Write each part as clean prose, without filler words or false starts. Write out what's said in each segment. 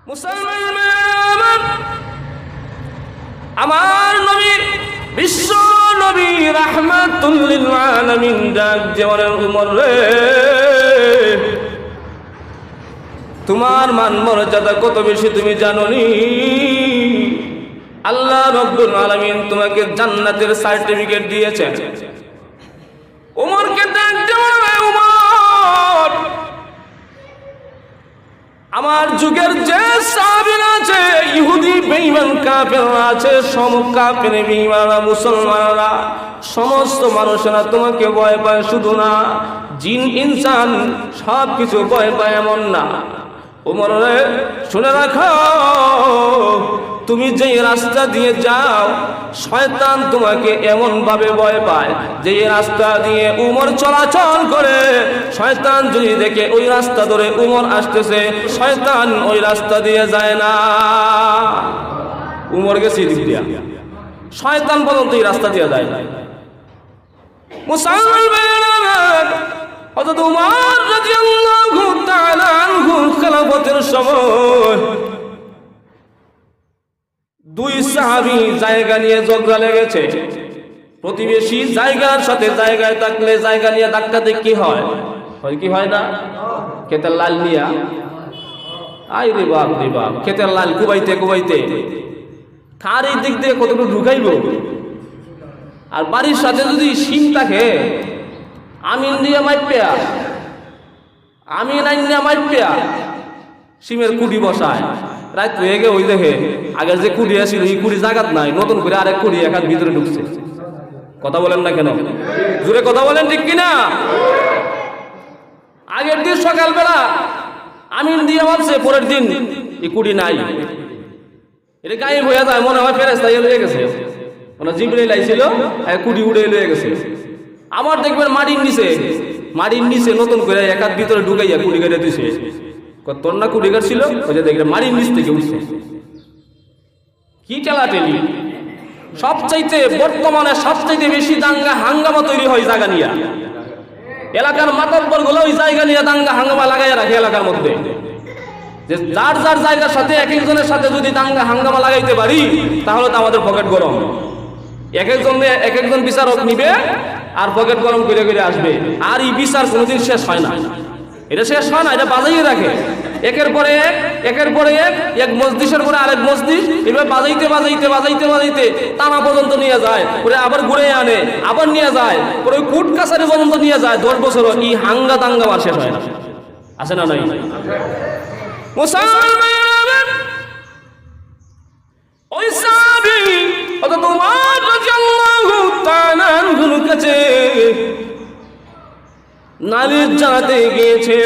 মুসলমান আমার নবী বিশ্ব নবী রাহমাতুল লিল আলামিন ডাক দেওয়ার উমর রে, তোমার মান মর্যাদা কত বেশি তুমি জানো নি? আল্লাহ রাব্বুল আলামিন তোমাকে জান্নাতের সার্টিফিকেট দিয়েছেন। উমরকে ডাক দেওয়ার উমর, আমার যুগের যে সাহাবীরা আছে, ইহুদি বেঈমান কাফেররা আছে, কাফের বেঈমানরা মুসলমানরা সমস্ত মানুষেরা তোমাকে ভয় পায়, শুধু না জিন ইনসান সব কিছু ভয় পায় এমন না। ওমর রে শুনে রাখো, তুমি যে রাস্তা দিয়ে যাও শয়তান তোমাকে এমন ভাবে ভয় পায় যে রাস্তা দিয়ে উমর চলাচল করে, শয়তান যদি দেখে ওই রাস্তা ধরে উমর আসতেছে, শয়তান ওই রাস্তা দিয়ে যায় না। উমর গেছে দিক দিয়া, শয়তান পর্যন্ত এই রাস্তা দিয়ে যায় না। মুসলমান হযরত উমর রাদিয়াল্লাহু তাআলা আনহু খেলাফতের সময় দুই সাহাবী জায়গা নিয়ে ঝগড়া লেগেছে। প্রতিবেশী জায়গার সাথে জায়গায় থাকলে জায়গা নিয়ে ধাক্কাতে কি হয়? কি হয় না? ক্ষেতের লাল নিয়া আই রে বাপ রে বাপ, ক্ষেতের লাল কুবাইতে কুবাইতে কার এই দিক দিয়ে কতটুকু ঢুকাইব। আর বাড়ির সাথে যদি শিম থাকে, আমিন দিয়ে মাইপেয়া, আমিন আইন দিয়ে মাইপেয়া শিমের কুড়ি বসায়, রাত হয়ে গে ওই দেখে আগের যে কুড়ি আসছিল এই কুড়ি জায়গাত নাই, নতুন করে আরেক কুড়ি একার ভিতরে ঢুকছে। কথা বলেন না কেন? জোরে কথা বলেন, ঠিক কিনা? আগের দিন সকালবেলা আমিন দিয়ে ভাবছে, পরের দিন এই কুড়ি নাই, এটা গায়েব হয়ে যায়, মনে হয় ফেরেশতা লয়ে গেছে, মানে জিবরাইল আইছিল কুড়ি উড়ে লয়ে গেছে। আমার দেখবেন মাটির নিচে নতুন করে একার ভিতরে ঢুকাইয়া কুড়ি কেটে দিছে। তোর না কুড়ি গাছ ছিল, ওই যে দেখলে মাটির নিচ থেকে উঠছে। কি টেলাটেলি! সবচাইতে বর্তমানে সবচাইতে বেশি দাঙ্গা হাঙ্গামা তৈরি হয় জায়গা নিয়ে। এলাকার মাতব্বর গুলো ওই জায়গা নিয়ে দাঙ্গা হাঙ্গামা লাগাইয়া রাখে এলাকার মধ্যে, যে যার যার জায়গার সাথে এক একজনের সাথে যদি দাঙ্গা হাঙ্গামা লাগাইতে পারি তাহলে তো আমাদের পকেট গরম। এক একজন বিচারক নিবে আর পকেট গরম করে করে আসবে, আর এই বিচার কোনোদিন শেষ হয় না। এটা শেষ হয় না, এটা বাজাইয়ে রাখে একের পরে এক মসজিদের পরে আরেক মসজিদ, এভাবে বাজাইতে টানা পর্যন্ত নিয়ে যায়, পরে আবার ঘুরে আনে, আবার নিয়ে যায়, পরে কোর্ট কাছারি পর্যন্ত নিয়ে যায়। 10 বছর এই হাঙ্গা দাঙ্গা আর শেষ হয় না। আছে না নাই? মুসলমান ওই সাহাবী হযরত উমর রাদিয়াল্লাহু তাআলা আনহুর কাছে নালিশ জানাতে গিয়েছে।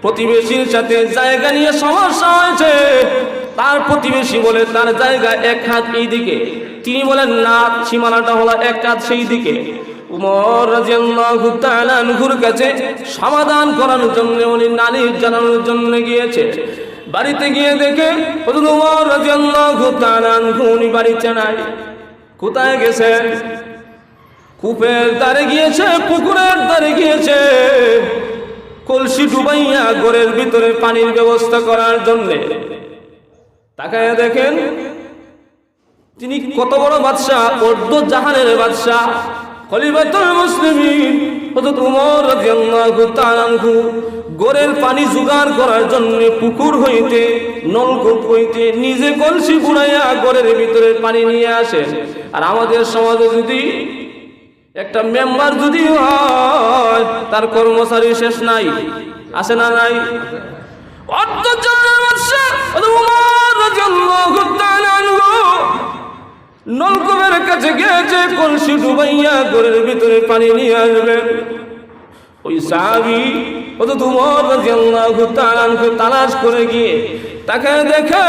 প্রতিবেশীর সাথে জায়গা নিয়ে সমস্যা হয়েছে। তার প্রতিবেশী বলে তার জায়গা এক হাত এই দিকে, তিনি বলেন না, সীমানাটা হলো এক হাত সেই দিকে। উমর রাদিয়াল্লাহু তাআলা আনহুর কাছে সমাধান করার জন্য, উনি নালিশ জানানোর জন্য গিয়েছে। বাড়িতে গিয়ে দেখে হযরত উমর রাদিয়াল্লাহু তাআলা আনহু উনি বাড়িতে নাই। কোথায় গেছে? কূপের ধারে গিয়েছে, পুকুরের ধারে গিয়েছে, কলসি ডুবাইয়া ঘরের ভিতরে পানির ব্যবস্থা করার জন্য। তাকায় দেখেন তিনি কত বড় বাদশাহ, অর্ধ জাহানের বাদশাহ, খলিফাতুল মুসলিমিন হযরত উমর রাদিয়াল্লাহু তাআলা আনহু ঘরের পানি জোগাড় করার জন্য পুকুর হইতে, নলকূপ হইতে নিজে কলসি বুড়াইয়া ঘরের ভিতরে পানি নিয়ে আসে। আর আমাদের সমাজে যদি একটা মেম্বার যদি হয়, তার কর্মচারী শেষ নাই, আছে না নাই? নলকূপের কাছে গিয়েছে, কলসি ডুবাইয়া ঘরের ভিতরে পানি নিয়ে আসবে। ওই সাহাবী হযরত উমর রাদিয়াল্লাহু তাআলা আনহু তালাশ করে গিয়ে তাকে দেখে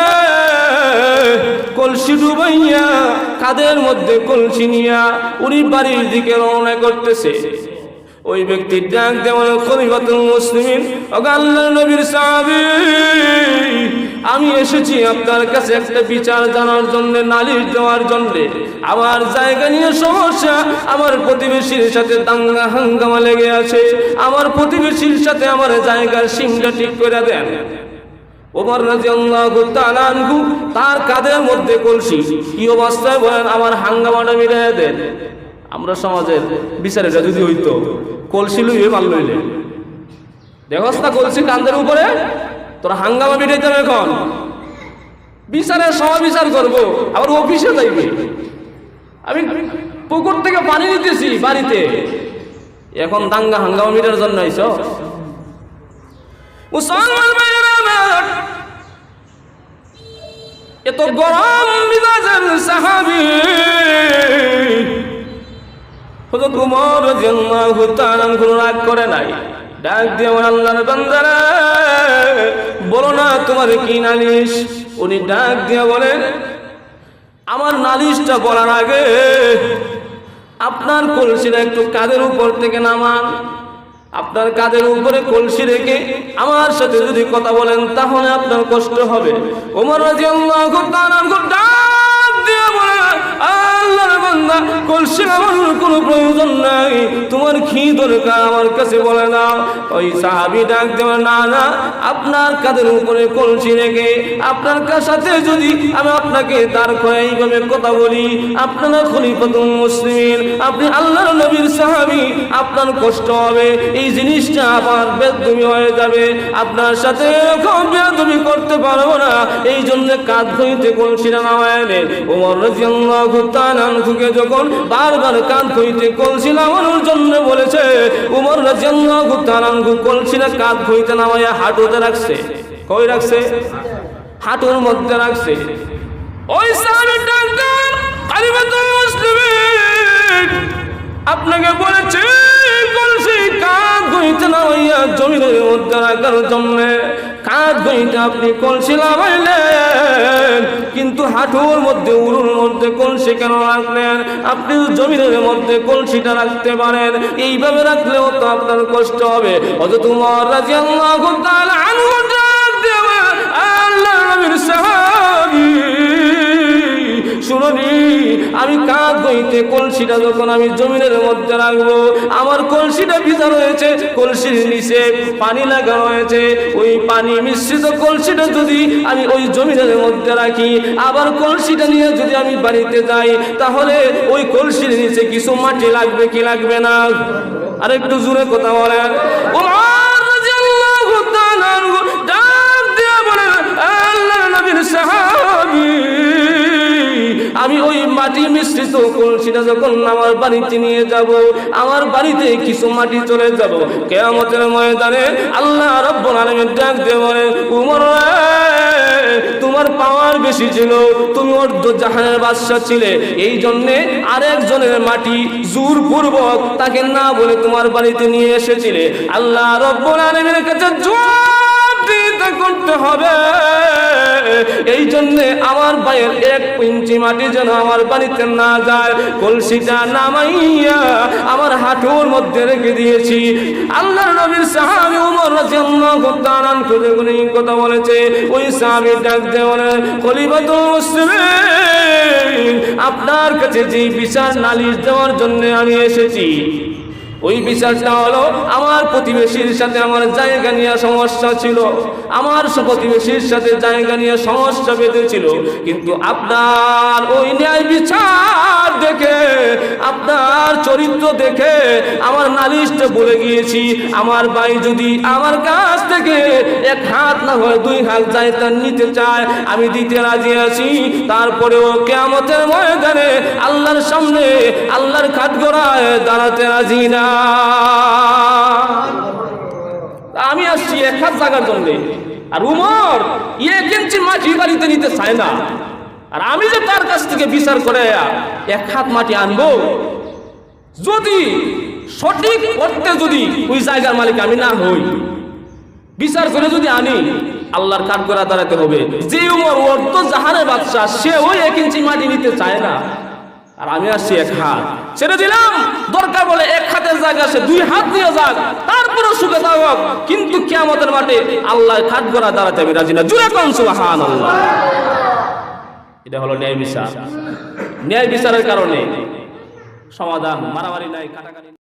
কলসি ডুবাইয়া কাদের মধ্যে কলসি নিয়া উনি বাড়ির দিকে রওনা করতেছে। ওই ব্যক্তির ডাক দেওয়া খলিফাতুল মুসলিমিন, আল্লাহর নবীর সাহাবী, আমি এসেছি আপনার কাছে একটা বিচার জানার জন্য, নালিশ দেওয়ার জন্য। আমার জায়গা নিয়ে সমস্যা, আমার প্রতিবেশীর সাথে দাঙ্গা হাঙ্গামা লেগে আছে, আমার প্রতিবেশীর সাথে আমার জায়গার সীমাটা ঠিক করে দেন। ওমর রাদিয়াল্লাহু তাআলা আনহু তার কাঁধের মধ্যে কলসি, কি অবস্থায় বলেন আমার হাঙ্গামাটা মিটাইয়া দেন। আমরা সমাজের বিচারেটা যদি হইতো কলসি লইয়ে মাল লইলে দেখস না কলসি কাঁধের উপরে, তোরা হাঙ্গামা মিটাইতে এখন বিচারের সময় বিচার করবো, আবার অফিসে যাইবে। আমি পুকুর থেকে পানি নিতেছি বাড়িতে, এখন দাঙ্গা হাঙ্গামা মিটার জন্য আইছ। মুসলমান ভাইরা আমার, এত গরম মিজাজের সাহাবী হযরত ওমর রাদিয়াল্লাহু তাআলা রাগ করে নাই, ডাক দিয়ে আল্লাহর বান্দারা বলো না তোমার কি নালিশ। উনি ডাক দিয়ে বলেন আমার নালিশটা বলার আগে আপনার কলসিটা একটু কাঁধের উপর থেকে নামান। আপনার কাঁধের উপরে কলসি রেখে আমার সাথে যদি কথা বলেন তাহলে আপনার কষ্ট হবে। ওমর রাদিয়াল্লাহু তাআলা ডাক দিয়ে বলেন আল্লাহর বান্দা কলসি নামানোর কোনো প্রয়োজন নাই, তোমার কি দরকার আমার কাছে বলে দাও। ওই সাহাবী ডাক দিয়ে না না, আপনার কাঁধের উপরে কলসি রেখে আপনার সাথে যদি আমি আপনাকে দাঁড় করে এইভাবে কথা বলি, আপনারা খলিফাতুল মুসলিমিন, আপনি আল্লাহর নবীর সাহাবী, আপনার কষ্ট হবে, এই জিনিসটা আমার বেদবি হয়ে যাবে, আপনার সাথে এরকম বেদবি করতে পারবো না, এই জন্য কাঁধ হইতে কলসিটা নামায় নেন। ওমর রাদিয়াল্লাহু তাআলা আনহুকে যখন বারবার কাঁধ হইতে কলসি নামানোর জন্য বলেছে, ওমর রাদিয়াল্লাহু তাআলা আনহু কলসিটা কাঁধ হইতে নামায়া হাঁটুতে রাখছে। কই রাখছে? হাঁটুর মধ্যে রাখছে। ওই সাহাবী ডাক্তার খলিফাতুল মুসলিমিন আপনাকে বলেছে কলসি কাঁধ হইতে নামাইয়া জমিনের মধ্যে রাখার জন্য। কাঁধ হইতে আপনি কলসি নামাইলেন, কিন্তু হাঁটুর মধ্যে উরুর মধ্যে কলসি কেন রাখলেন? আপনি জমিনের মধ্যে কলসিটা রাখতে পারেন, এইভাবে রাখলেও তো আপনার কষ্ট হবে। হযরত ওমর রাদিয়াল্লাহু তাআলা আনহু আল্লাহর নবীর সাহাবী শুনুনি, আমি কাঁধ হইতে কলসিটা যখন আমি জমিনের মধ্যে রাখবো, আমার কলসিটা ভিজা রয়েছে, কলসির নিচে পানি লাগা রয়েছে, ওই পানি মিশ্রিত কলসিটা যদি আমি ওই জমিনের মধ্যে রাখি, আবার কলসিটা নিয়ে যদি আমি বাড়িতে যাই, তাহলে ওই কলসির নিচে কিছু মাটি লাগবে কি লাগবে না? আর একটু জোরে কথা বলেন। ওমর রাদিয়াল্লাহু তাআলা ডাক দিয়ে বলেন আল্লাহর নবীর সাহাবী আমি ওই মাটি মিশ্রিত কলসিটা যখন আমার বাড়িতে নিয়ে যাব, আমার বাড়িতে কিছু মাটি চলে যাব, কিয়ামতের ময়দানে আল্লাহ রাব্বুল আলামিন ডাক দিয়ে বলেন ওমর তোমার পাওয়ার বেশি ছিল, তুমি অর্ধ জাহানের বাদশা ছিলে, এই জন্যে আরেকজনের মাটি জোরপূর্বক তাকে না বলে তোমার বাড়িতে নিয়ে এসেছিলে। আল্লাহ রাব্বুল আলামিনের কাছে জবাব দিতে করতে হবে, এই জন্য আমার ভাইয়ের 1 ইঞ্চি মাটি যেন আমার বাড়িতে না যায়, কলসিটা নামাইয়া আমার হাঁটুর মধ্যে রেখে দিয়েছি। আল্লাহর নবীর সাহাবী ওমর রাদিয়াল্লাহু তাআলা আনহু কথা বলেছে। ওই সাহাবী ডাক দিয়ে বলেন খলিফাতুল মুসলিমিন আপনার কাছে যে বিচার নালিশ দেওয়ার জন্য আমি এসেছি, ওই বিচারটা হলো আমার প্রতিবেশীর সাথে আমার জায়গা নিয়ে সমস্যা ছিল, আমার প্রতিবেশীর সাথে জায়গা নিয়ে সমস্যা বেঁধেছিল, কিন্তু আপনার ওই ন্যায় বিচার দেখে, আপনার চরিত্র দেখে আমার নালিশটা বলে গিয়েছি। আমার ভাই যদি আমার কাছ থেকে 1 হাত না হয় 2 হাত জায়গা নিতে চায়, আমি দিতে রাজি আছি, তারপরেও কিয়ামতের ময়দানে আল্লাহর সামনে আল্লাহর কাঠগড়ায় দাঁড়াতে রাজি না। আমি আসছি 1 হাত জায়গার জন্য, আর উমর 1 ইঞ্চি মাটি বাড়িতে নিতে চায় না, আর আমি যে তার কাছ থেকে বিচার করে 1 হাত মাটি আনবো, যদি সঠিক অর্থে যদি ওই জায়গার মালিক আমি না হই, বিচার করে যদি আনি, আল্লাহর কাঠগড়া দাঁড়াতে হবে। যে উমর অর্ধ জাহানের বাদশা, সে ওই 1 ইঞ্চি মাটি নিতে চায় না, আর আমি আসছি 1 হাত ছেড়ে দিলাম, দরকার বলে 1 হাতের জায়গা সে 2 হাত দিয়ে যাক, তারপরে সুখে থাকুক, কিন্তু কিয়ামতের মাঠে আল্লাহর কাঠগড়া দাঁড়াতে আমি রাজি না। জোরে কোন সুবহানাল্লাহ। এটা হলো ন্যায় বিচার। ন্যায় বিচারের কারণে সমাধান, মারামারি নাই, কাটাকাটি।